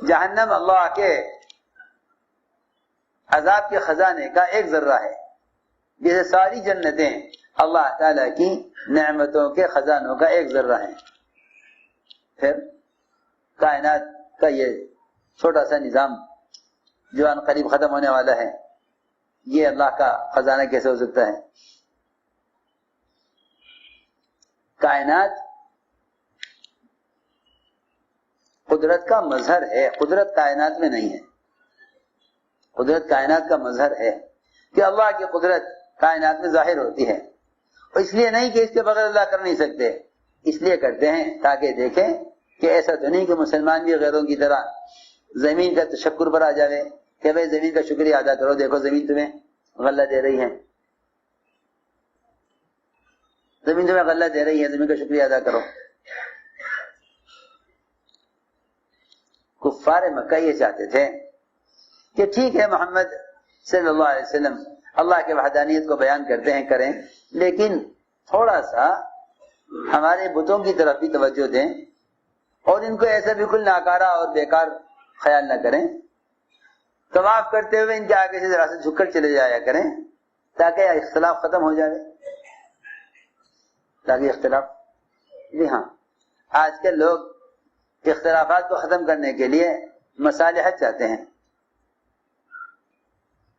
جہنم اللہ کے عذاب کے خزانے کا ایک ذرہ ہے، جیسے ساری جنتیں اللہ تعالی کی نعمتوں کے خزانوں کا ایک ذرہ ہیں۔ پھر کائنات کا یہ چھوٹا سا نظام جو ان قریب ختم ہونے والا ہے، یہ اللہ کا خزانہ کیسے ہو سکتا ہے؟ کائنات قدرت کا مظہر ہے، قدرت کائنات میں نہیں ہے۔ قدرت کائنات کا مظہر ہے کہ اللہ کی قدرت کائنات میں ظاہر ہوتی ہے، اور اس لیے نہیں کہ اس کے بغیر اللہ کر نہیں سکتے، اس لیے کرتے ہیں تاکہ دیکھیں کہ ایسا تو نہیں کہ مسلمان بھی غیروں کی طرح زمین کا تشکر پر آ جائے کہ بھائی زمین کا شکریہ ادا کرو، دیکھو زمین تمہیں غلہ دے رہی ہے، زمین تمہیں غلہ دے رہی ہے، زمین کا شکریہ ادا کرو۔ کفار مکہ یہ چاہتے تھے کہ ٹھیک ہے محمد صلی اللہ علیہ وسلم اللہ کے وحدانیت کو بیان کرتے ہیں، کریں، لیکن تھوڑا سا ہمارے بتوں کی طرف بھی توجہ دیں اور ان کو ایسا بالکل ناکارہ اور بیکار خیال نہ کریں۔ طواف کرتے ہوئے ان کے آگے سے ذرا سے جھک کر چلے جایا کریں تاکہ اختلاف ختم ہو جائے، تاکہ اختلاف جی ہاں آج کل لوگ اختلافات کو ختم کرنے کے لیے مصالحت چاہتے ہیں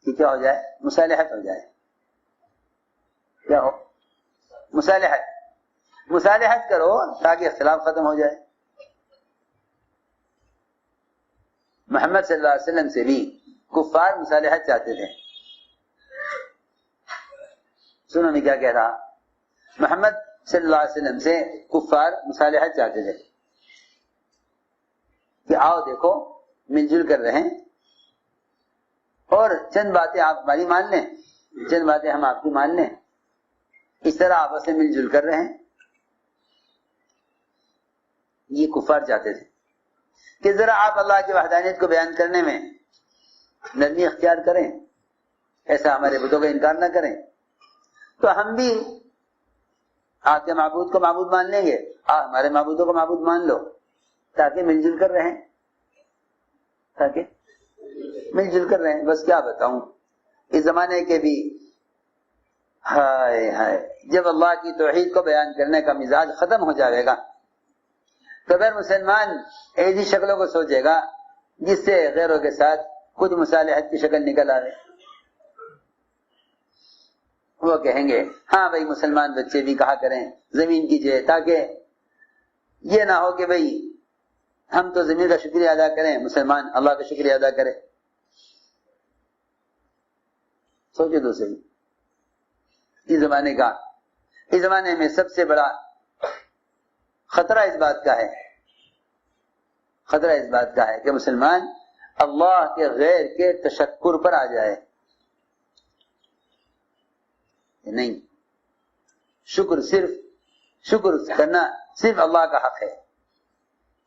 کہ کیا ہو جائے؟ مصالحت ہو جائے۔ کیا ہو؟ مصالحت کرو تاکہ اختلاف ختم ہو جائے۔ محمد صلی اللہ علیہ وسلم سے بھی کفار مصالحت چاہتے تھے۔ سنو میں کیا کہہ رہا، محمد صلی اللہ علیہ وسلم سے کفار مصالحت چاہتے تھے کہ آؤ دیکھو مل جل کر رہیں اور چند باتیں آپ ہماری مان لیں، چند باتیں ہم آپ کی مان لیں، اس طرح آپس میں مل جل کر رہیں۔ یہ کفار چاہتے تھے کہ ذرا آپ اللہ کی وحدانیت کو بیان کرنے میں نرمی اختیار کریں، ایسا ہمارے بتوں کا انکار نہ کریں، تو ہم بھی آپ کے معبود کو معبود مان لیں گے، آپ ہمارے معبودوں کو معبود مان لو، تاکہ مل جل کر رہیں، تاکہ مل جل کر رہیں۔ بس کیا بتاؤں، اس زمانے کے بھی ہائے ہائے جب اللہ کی توحید کو بیان کرنے کا مزاج ختم ہو جائے گا تو پھر مسلمان ایسی شکلوں کو سوچے گا جس سے غیروں کے ساتھ خود مصالحت کی شکل نکل آئے۔ وہ کہیں گے ہاں بھائی مسلمان بچے بھی کہا کریں زمین کیجئے، تاکہ یہ نہ ہو کہ بھائی ہم تو زمین کا شکریہ ادا کریں، مسلمان اللہ کا شکریہ ادا کرے۔ سوچے تو صحیح، اس زمانے میں سب سے بڑا خطرہ اس بات کا ہے کہ مسلمان اللہ کے غیر کے تشکر پر آ جائے۔ نہیں، شکر کرنا صرف اللہ کا حق ہے،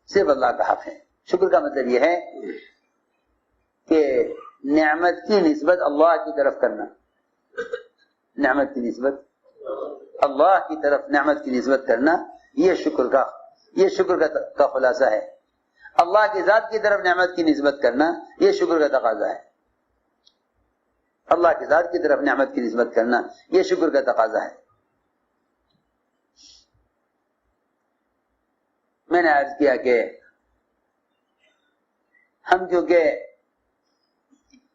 صرف اللہ کا حق ہے۔ شکر کا مطلب یہ ہے کہ نعمت کی نسبت اللہ کی طرف کرنا، نعمت کی نسبت اللہ کی طرف نعمت کی نسبت کرنا، یہ شکر کا خلاصہ ہے۔ اللہ کی ذات کی طرف نعمت کی نسبت کرنا یہ شکر کا تقاضا ہے، اللہ کی ذات کی طرف نعمت کی نسبت کرنا یہ شکر کا تقاضا ہے۔ میں نے عرض کیا کہ ہم کیونکہ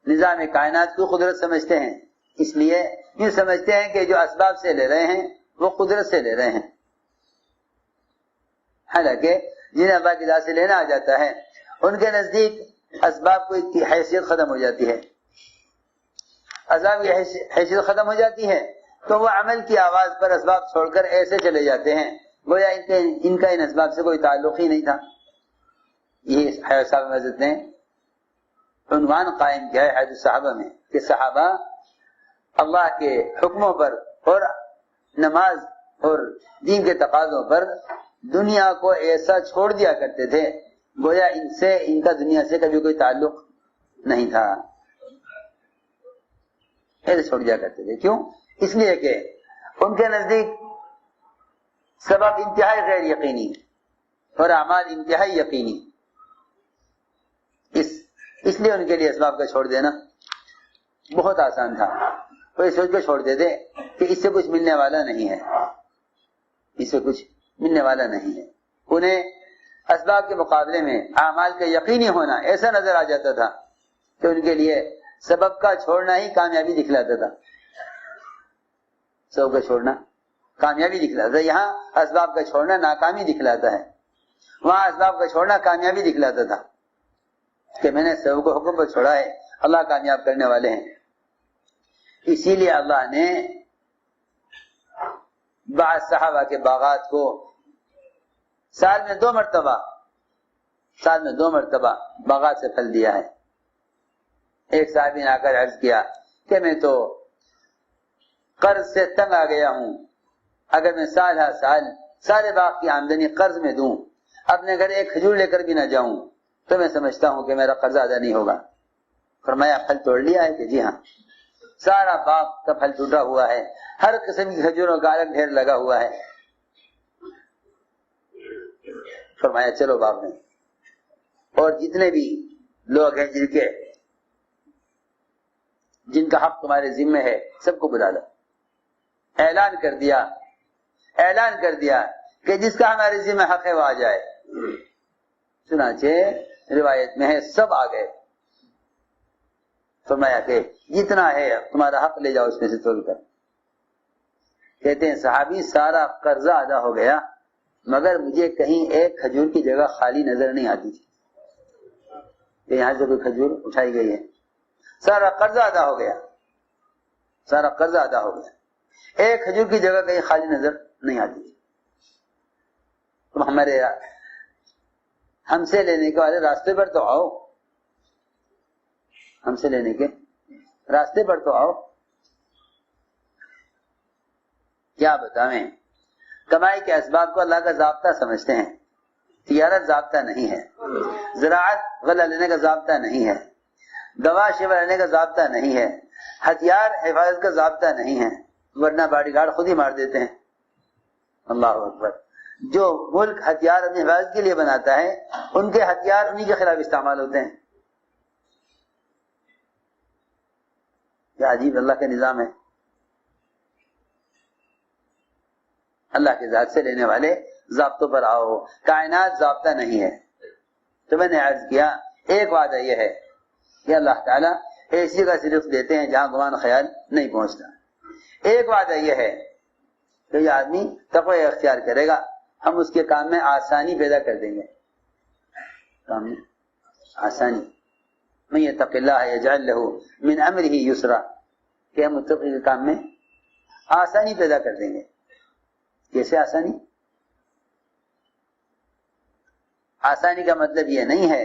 نظام کائنات کو قدرت سمجھتے ہیں، اس لیے یہ سمجھتے ہیں کہ جو اسباب سے لے رہے ہیں وہ قدرت سے لے رہے ہیں، حالانکہ جنہیں اللہ کی ذات سے لینا آ جاتا ہے ان کے نزدیک اسباب کی حیثیت ختم ہو جاتی ہے، اسباب کی حیثیت ختم ہو جاتی ہے تو وہ عمل کی آواز پر اسباب چھوڑ کر ایسے چلے جاتے ہیں گویا ان کا ان اسباب سے کوئی تعلق ہی نہیں تھا۔ یہ حیات صاحب حضرت نے عنوان قائم کیا ہے حدیث صحابہ میں کہ صحابہ اللہ کے حکموں پر اور نماز اور دین کے تقاضوں پر دنیا کو ایسا چھوڑ دیا کرتے تھے گویا ان کا دنیا سے کبھی کوئی تعلق نہیں تھا، ایسے چھوڑ دیا کرتے تھے۔ کیوں؟ اس لیے کہ ان کے نزدیک سبب انتہائی غیر یقینی اور اعمال انتہائی یقینی، اس لیے ان کے لیے اسباب کا چھوڑ دینا بہت آسان تھا. وہ یہ سوچ کے چھوڑ دیتے کہ اس سے کچھ ملنے والا نہیں ہے, اس سے کچھ ملنے والا نہیں ہے. انہیں اسباب کے مقابلے میں اعمال کا یقینی ہونا ایسا نظر آ جاتا تھا کہ ان کے لیے سبب کا چھوڑنا ہی کامیابی دکھلاتا تھا. سبب کا چھوڑنا کامیابی دکھلاتا ہے. یہاں اسباب کا چھوڑنا ناکامی دکھلاتا ہے, وہاں اسباب کا چھوڑنا کامیابی دکھلاتا تھا کہ میں نے سبب کو حکم پر چھوڑا ہے, اللہ کامیاب کرنے والے ہیں. اسی لیے اللہ نے بعض صحابہ کے باغات کو سال میں دو مرتبہ باغات سے پھل دیا ہے. ایک صحابی نے آ کر عرض کیا کہ میں تو قرض سے تنگ آ گیا ہوں, اگر میں سال ہر سال سارے باغ کی آمدنی قرض میں دوں, اپنے گھر ایک کھجور لے کر بھی نہ جاؤں, تو میں سمجھتا ہوں کہ میرا قرض ادا نہیں ہوگا. فرمایا پھل توڑ لیا ہے؟ کہ جی ہاں, سارا باغ کا پھل ٹوٹا ہوا ہے, ہر قسم کی کھجوروں کا الگ ڈھیر لگا ہوا ہے. فرمایا چلو باغ میں, اور جتنے بھی لوگ ہیں جن کا حق تمہارے ذمہ ہے سب کو بلا لو. اعلان کر دیا کہ جس کا ہمارے ذمہ حق ہے وہ آ جائے. چنانچہ روایت میں ہے سب آ گئے. فرمایا کہ جتنا ہے تمہارا حق لے جاؤ اس میں سے تول کر. کہتے ہیں صحابی سارا قرضہ ادا ہو گیا, مگر مجھے کہیں ایک کھجور کی جگہ خالی نظر نہیں آتی تھی کہ یہاں سے کوئی کھجور اٹھائی گئی ہے. سارا قرضہ ادا ہو گیا, ایک کھجور کی جگہ کہیں خالی نظر نہیں آتی تھی. تم ہم سے لینے کے والے راستے پر تو آؤ, ہم سے لینے کے راستے پر تو آؤ. کیا بتائیں, کمائی کے اسباب کو اللہ کا ضابطہ سمجھتے ہیں. تجارت ضابطہ نہیں ہے, زراعت غلہ لینے کا ضابطہ نہیں ہے, دوا شفا لینے کا ضابطہ نہیں ہے, ہتھیار حفاظت کا ضابطہ نہیں ہے, ورنہ باڈی گارڈ خود ہی مار دیتے ہیں. اللہ اکبر. جو ملک ہتھیار اپنی حفاظت کے لیے بناتا ہے ان کے ہتھیار انہی کے خلاف استعمال ہوتے ہیں. کیا عجیب اللہ کا نظام ہے. اللہ کے ذات سے لینے والے ضابطوں پر آؤ. کائنات ضابطہ نہیں ہے. تو میں نے عرض کیا ایک وعدہ یہ ہے کہ اللہ تعالیٰ ایسی کا صرف دیتے ہیں جہاں گمان خیال نہیں پہنچتا. ایک وعدہ یہ ہے کہ یہ آدمی تقوی اختیار کرے گا, ہم اس کے کام میں آسانی پیدا کر دیں گے. کام میں آسانی, من یتق اللہ یجعل لہ من امرہ یسرا, کہ ہم متقی کے کام میں آسانی پیدا کر دیں گے. کیسے آسانی؟ آسانی کا مطلب یہ نہیں ہے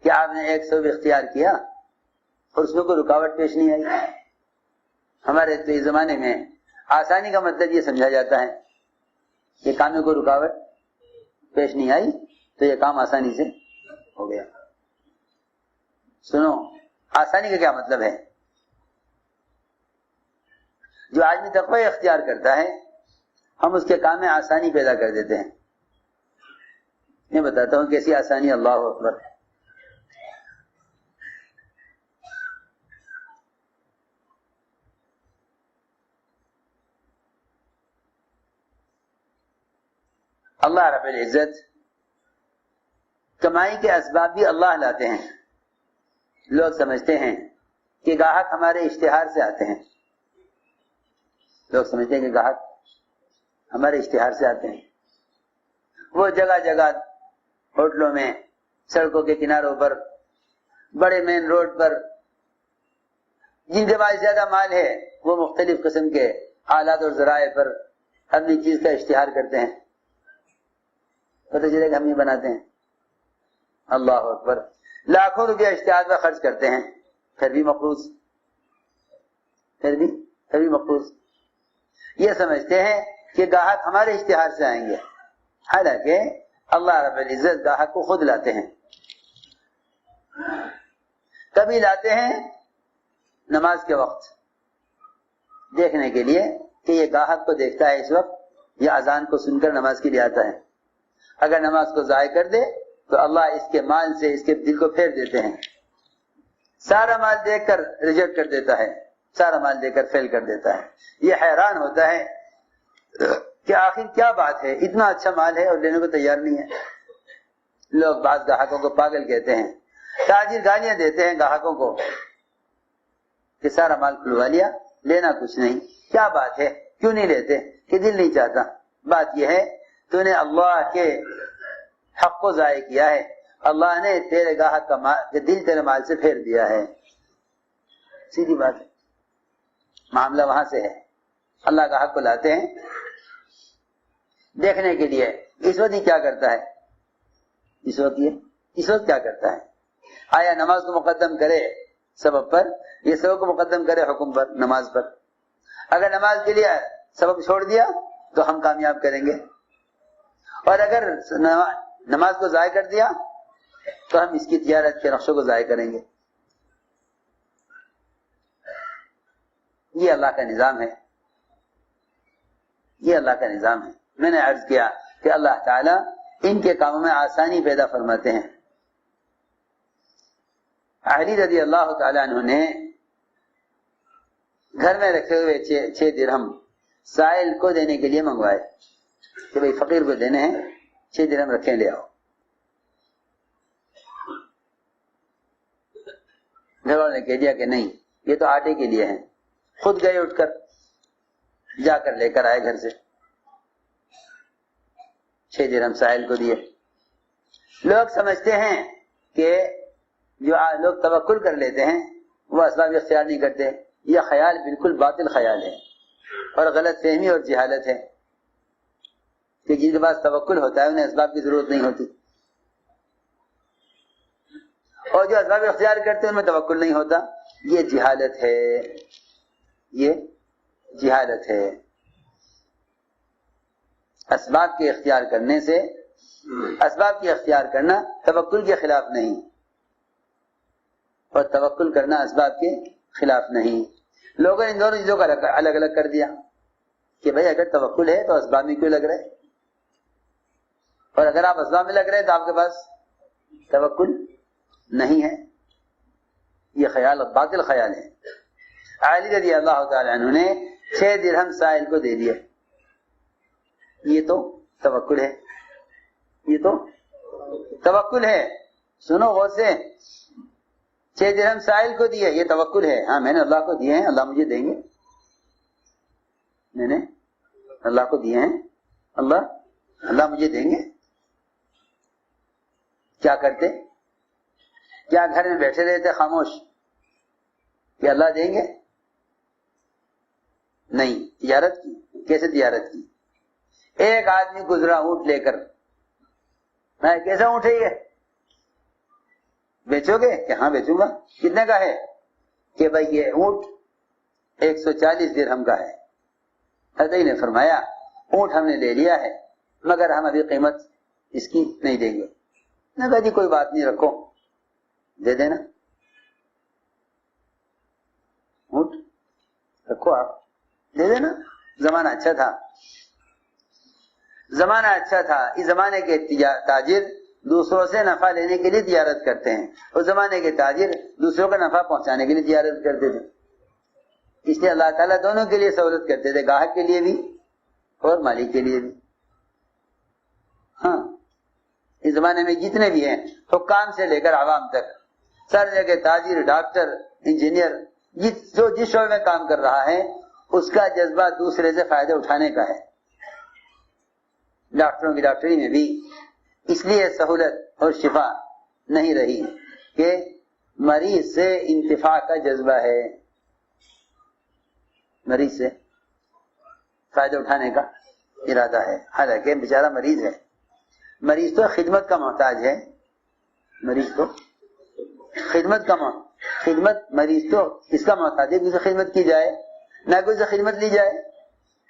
کہ آپ نے ایک سبب اختیار کیا اور اس میں کوئی رکاوٹ پیش نہیں آئی. ہمارے تو اس زمانے میں آسانی کا مطلب یہ سمجھا جاتا ہے کہ کام میں کوئی رکاوٹ پیش نہیں آئی تو یہ کام آسانی سے ہو گیا. سنو, آسانی کا کیا مطلب ہے؟ جو آدمی تقوی اختیار کرتا ہے ہم اس کے کام میں آسانی پیدا کر دیتے ہیں. میں بتاتا ہوں کیسی آسانی. اللہ اکبر. اللہ رب العزت کمائی کے اسباب بھی اللہ لاتے ہیں. لوگ سمجھتے ہیں کہ گاہک ہمارے اشتہار سے آتے ہیں. لوگ سمجھتے ہیں کہ گاہک ہمارے اشتہار سے آتے ہیں. وہ جگہ جگہ ہوٹلوں میں, سڑکوں کے کناروں پر, بڑے مین روڈ پر جن کے پاس زیادہ مال ہے وہ مختلف قسم کے آلات اور ذرائع پر اپنی چیز کا اشتہار کرتے ہیں. پتہ چلے کہ ہم یہ بناتے ہیں. اللہ اکبر. لاکھوں روپیہ اشتہار پر خرچ کرتے ہیں, پھر بھی مقروض. یہ سمجھتے ہیں کہ گاہک ہمارے اشتہار سے آئیں گے, حالانکہ اللہ رب العزت گاہک کو خود لاتے ہیں. کبھی لاتے ہیں نماز کے وقت دیکھنے کے لیے کہ یہ گاہک کو دیکھتا ہے اس وقت یا اذان کو سن کر نماز کے لیے آتا ہے. اگر نماز کو ضائع کر دے تو اللہ اس کے مال سے اس کے دل کو پھیر دیتے ہیں. سارا مال دے کر ریجیکٹ کر دیتا ہے، سارا مال دے کر فیل کر دیتا ہے. یہ حیران ہوتا ہے کہ آخر کیا بات ہے، اتنا اچھا مال ہے اور لینے کو تیار نہیں ہے. لوگ بعض گاہکوں کو پاگل کہتے ہیں، تاجر گالیاں دیتے ہیں گاہکوں کو کہ سارا مال کھلوا لیا، لینا کچھ نہیں، کیا بات ہے، کیوں نہیں لیتے؟ کہ دل نہیں چاہتا. بات یہ ہے تو نے اللہ کے حق کو ضائع کیا ہے، اللہ نے تیرے گاہک کا دل تیرے مال سے پھیر دیا ہے. سیدھی بات ہے، معاملہ وہاں سے ہے. اللہ کا حق کو لاتے ہیں دیکھنے کے لیے اس وقت ہی کیا کرتا ہے، اس وقت کیا کرتا ہے. آیا نماز کو مقدم کرے سبب پر، یہ سبب کو مقدم کرے حکم پر، نماز پر. اگر نماز کے لیے سبب چھوڑ دیا تو ہم کامیاب کریں گے، اور اگر نماز کو ضائع کر دیا تو ہم اس کی تجارت کے نقشوں کو ضائع کریں گے. یہ اللہ کا نظام ہے، یہ اللہ کا نظام ہے. میں نے عرض کیا کہ اللہ تعالیٰ ان کے کاموں میں آسانی پیدا فرماتے ہیں. علی رضی اللہ تعالیٰ عنہ نے گھر میں رکھے ہوئے 6 درہم سائل کو دینے کے لیے منگوائے کہ بھئی فقیر کو دینے ہیں، 6 درہم رکھیں، لے آؤ. گھر والوں نے کہہ دیا کہ نہیں، یہ تو آٹے کے لیے ہیں. خود گئے، اٹھ کر جا کر لے کر آئے گھر سے، 6 درہم سائل کو دیے. لوگ سمجھتے ہیں کہ جو لوگ توکل کر لیتے ہیں وہ اسباب اختیار نہیں کرتے. یہ خیال بالکل باطل خیال ہے اور غلط فہمی اور جہالت ہے کہ جن کے پاس توکل ہوتا ہے انہیں اسباب کی ضرورت نہیں ہوتی، اور جو اسباب اختیار کرتے ہیں ان میں توکل نہیں ہوتا. یہ جہالت ہے، یہ جہالت ہے. اسباب کے اختیار کرنے سے، اسباب کے اختیار کرنا توکل کے خلاف نہیں، اور توکل کرنا اسباب کے خلاف نہیں. لوگوں نے ان دونوں چیزوں کا الگ الگ کر دیا کہ بھئی اگر توکل ہے تو اسباب میں کیوں لگ رہے، اور اگر آپ اسباب میں لگ رہے تو آپ کے پاس توکل نہیں ہے. یہ خیال باطل خیال ہے. علی رضی اللہ تعالی عنہ نے 6 درہم سائل کو دے دیا. یہ تو توکل ہے، یہ تو توکل ہے. سنو غور سے، 6 درہم سائل کو دیے، یہ توکل ہے. ہاں میں نے اللہ کو دیے ہیں، اللہ مجھے دیں گے. میں نے اللہ کو دیے ہیں، اللہ مجھے دیں گے. کیا کرتے؟ کیا گھر میں بیٹھے رہتے خاموش کہ اللہ دیں گے؟ نہیں. تجارت کی. کیسے تجارت کی؟ ایک آدمی گزرا اونٹ لے کر، میں کیسا اونٹ ہے یہ، بیچو گے؟ کہ ہاں بیچوں گا. کتنے کا ہے؟ کہ بھائی یہ اونٹ 140 درہم کا ہے. حضرت نے فرمایا اونٹ ہم نے لے لیا ہے مگر ہم ابھی قیمت اس کی نہیں دیں گے. نہ کہا جی کوئی بات نہیں، رکھو، دے دینا اونٹ، رکھو آپ، دے دینا. زمانہ اچھا تھا، زمانہ اچھا تھا. اس زمانے کے تاجر دوسروں سے نفع لینے کے لیے تجارت کرتے ہیں، اس زمانے کے تاجر دوسروں کا نفع پہنچانے کے لیے تجارت کرتے تھے. اس لیے اللہ تعالیٰ دونوں کے لیے سہولت کرتے تھے، گاہک کے لیے بھی اور مالک کے لیے بھی. ہاں اس زمانے میں جتنے بھی ہیں، حکام سے لے کر عوام تک، سر جگہ تاجر، ڈاکٹر، انجینئر، جو جس شعبے میں کام کر رہا ہے اس کا جذبہ دوسرے سے فائدہ اٹھانے کا ہے. ڈاکٹروں کی ڈاکٹری میں بھی اس لیے سہولت اور شفا نہیں رہی کہ مریض سے انتفاع کا جذبہ ہے، مریض سے فائدہ اٹھانے کا ارادہ ہے. حالانکہ بیچارہ مریض ہے، مریض تو خدمت کا محتاج ہے، مریض تو خدمت مریض تو اس کا محتاج ہے کہ اسے خدمت کی جائے، نہ کہ اسے خدمت لی جائے.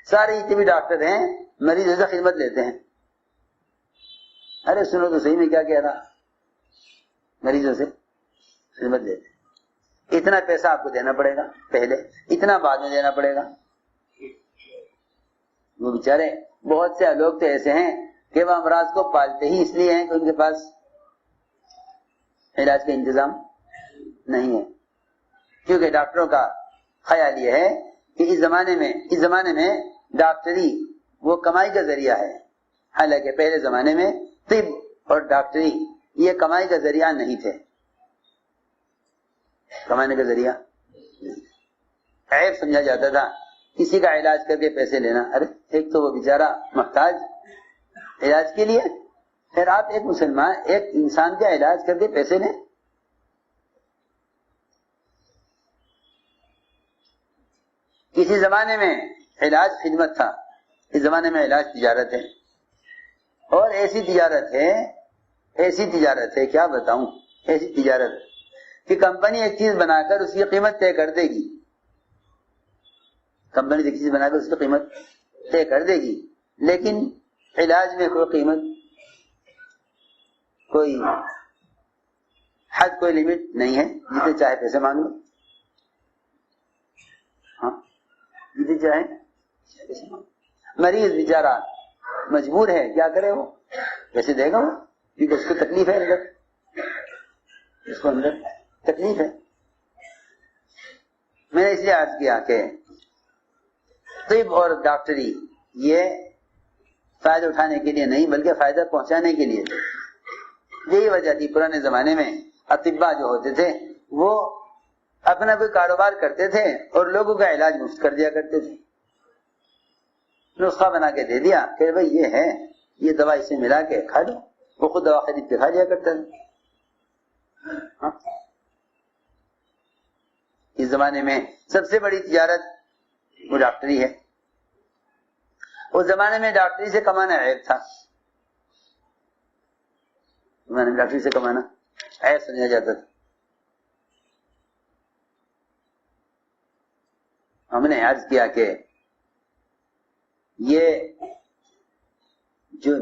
سارے جتنے بھی ڈاکٹر ہیں مریضوں سے خدمت لیتے ہیں. ارے سنو تو صحیح میں کیا کہہ رہا، مریضوں سے خدمت لیتے ہیں. اتنا پیسہ آپ کو دینا پڑے گا پہلے، اتنا بعد میں دینا پڑے گا. وہ بیچارے بہت سے لوگ تو ایسے ہیں کہ وہ امراض کو پالتے ہی اس لیے ہیں کہ ان کے پاس علاج کا انتظام نہیں ہے. کیونکہ ڈاکٹروں کا خیال یہ ہے کہ اس زمانے میں ڈاکٹری وہ کمائی کا ذریعہ ہے، حالانکہ پہلے زمانے میں طب اور ڈاکٹری یہ کمائی کا ذریعہ نہیں تھے، کمانے کا ذریعہ عیب سمجھا جاتا تھا کسی کا علاج کر کے پیسے لینا. ارے ایک تو وہ بیچارہ محتاج علاج کے لیے، پھر آپ ایک مسلمان ایک انسان کا علاج کر کے پیسے لیں. کسی زمانے میں علاج خدمت تھا، اس زمانے میں علاج تجارت ہے، اور ایسی تجارت ہے کیا بتاؤں، ایسی تجارت کہ کمپنی ایک چیز بنا کر اس کی قیمت طے کر دے گی، کمپنی ایک چیز بنا کر اس کی قیمت طے کر دے گی، لیکن علاج میں کوئی قیمت، کوئی حد، کوئی لمٹ نہیں ہے، جتنے چاہے پیسے مانگ لو. ہاں جتنے چاہے پیسے مانگ. مریض بیچارہ مجبور ہے، کیا کرے، وہ پیسے دے گا وہ، کیونکہ اس کو تکلیف ہے، اندر اس کو اندر تکلیف ہے. میں نے اس لیے عرض کیا کہ طب اور ڈاکٹری یہ فائدہ اٹھانے کے لیے نہیں بلکہ فائدہ پہنچانے کے لیے. یہی وجہ تھی پرانے زمانے میں اطباء جو ہوتے تھے وہ اپنا کوئی کاروبار کرتے تھے اور لوگوں کا علاج مفت کر دیا کرتے تھے. نسخہ بنا کے دے دیا کہ بھائی یہ ہے، یہ دوا اسے ملا کے کھا لو، وہ خود دوا خرید کے کھا لیا کرتا تھا. اس زمانے میں سب سے بڑی تجارت وہ ڈاکٹری ہے. اس زمانے میں ڈاکٹری سے کمانا عیب تھا، ڈاکٹری سے کمانا عیب سمجھا جاتا تھا. ہم نے عرض کیا کہ یہ جو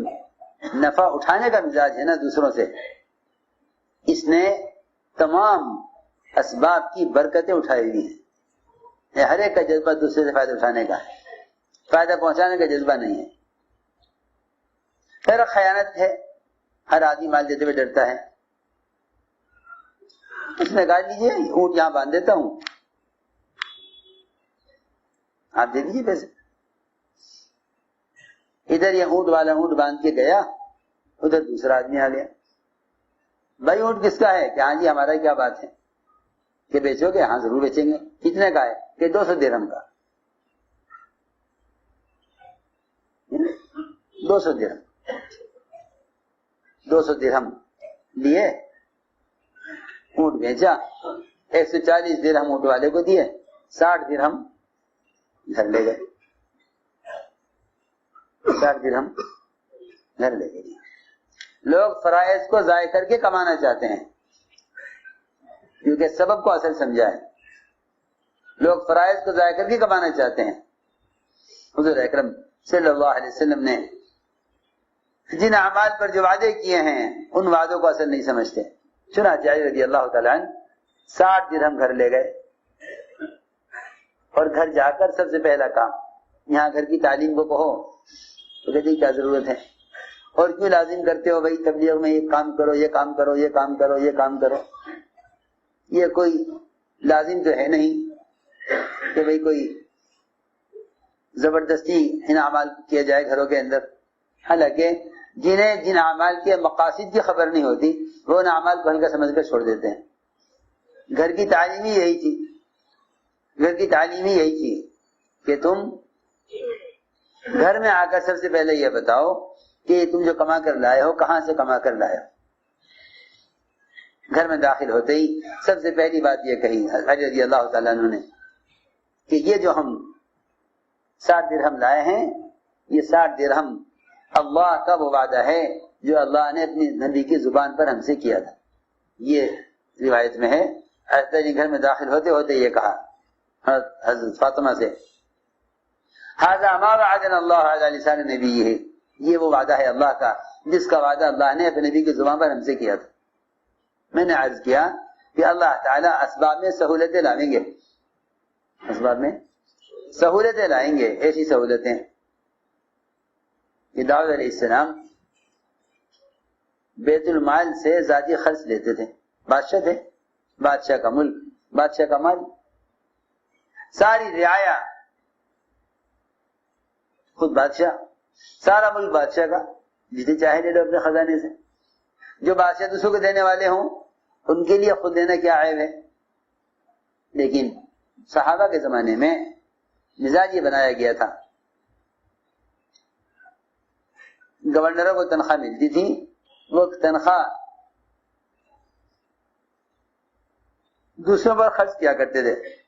نفع اٹھانے کا مزاج ہے نا دوسروں سے، اس نے تمام اسباب کی برکتیں اٹھائی ہوئی ہیں. ہر ایک کا جذبہ دوسرے سے فائدہ اٹھانے کا ہے، فائدہ پہنچانے کا جذبہ نہیں ہے. پھر خیانت ہے، ہر آدمی مال دیتے ہوئے ڈرتا ہے. اس نے کہا لیجیے اونٹ یہاں باندھ دیتا ہوں، آپ دے دیجیے پیسے. ادھر یہ اونٹ والا اونٹ باندھ کے گیا، ادھر دوسرا آدمی آ گیا، بھائی اونٹ کس کا ہے؟ کہ ہاں جی ہمارا، کیا بات ہے کہ بیچو گے؟ ہاں ضرور بیچیں گے. کتنے کا ہے؟ کہ 200 درہم کا. 200 درہم لیے، اونٹ بیچا، 140 درہم اونٹ والے کو دیے، 60 درہم گھر لے گئے. 60 درہم گھر لے گئے. لوگ فرائض کو ضائع کر کے کمانا چاہتے ہیں کیونکہ سبب کو اصل سمجھا ہے. لوگ فرائض کو ضائع کر کے کمانا چاہتے ہیں. حضور اکرم صلی اللہ علیہ وسلم نے جن اعمال پر جو وعدے کیے ہیں ان وعدوں کو اصل نہیں سمجھتے. چنانچہ علی رضی اللہ تعالیٰ عنہ 60 درہم گھر لے گئے، اور گھر جا کر سب سے پہلا کام، یہاں گھر کی تعلیم کو کہو تو کہتے کیا ضرورت ہے، اور کیوں لازم کرتے ہو بھائی تبلیغ میں یہ کام کرو، یہ کام کرو، یہ کام کرو، یہ کام کرو. یہ کوئی لازم تو ہے نہیں کہ بھائی کوئی زبردستی ان اعمال کیا جائے گھروں کے اندر. حالانکہ جنہیں جن اعمال کے مقاصد کی خبر نہیں ہوتی وہ ان اعمال کو ہلکا سمجھ کر چھوڑ دیتے ہیں. گھر کی تعلیم ہی یہی تھی، گھر کی تعلیم ہی یہی تھی کہ تم گھر میں آ کر سب سے پہلے یہ بتاؤ کہ تم جو کما کر لائے ہو کہاں سے کما کر لائے ہو. گھر میں داخل ہوتے ہی سب سے پہلی بات یہ کہی علی رضی اللہ تعالیٰ عنہ نے کہ یہ جو ہم 60 درہم لائے ہیں، یہ 60 درہم اللہ کا وہ وعدہ ہے جو اللہ نے اپنی نبی کی زبان پر ہم سے کیا تھا. یہ روایت میں ہے. حضرت گھر میں داخل ہوتے ہوتے یہ کہا حضرت فاطمہ سے، ھذا ما وعدنا اللہ علی لسان نبیہ، یہ وہ وعدہ ہے اللہ کا جس کا وعدہ اللہ نے اپنے نبی کی زبان پر ہم سے کیا تھا. میں نے عرض کیا کہ اللہ تعالیٰ اسباب میں سہولتیں لائیں گے، اسباب میں سہولتیں لائیں گے. ایسی سہولتیں کہ داؤد علیہ السلام بیت المال سے ذاتی خرچ لیتے تھے. بادشاہ تھے، بادشاہ کا ملک، بادشاہ کا مال، ساری رعایا خود بادشاہ، سارا ملک بادشاہ کا، جسے چاہے لے لو اپنے خزانے سے. جو بادشاہ دوسروں کو دینے والے ہوں ان کے لیے خود دینا کیا عیب ہے. لیکن صحابہ کے زمانے میں مزاج یہ بنایا گیا تھا، گورنروں کو تنخواہ ملتی تھی، وہ تنخواہ دوسروں پر خرچ کیا کرتے تھے.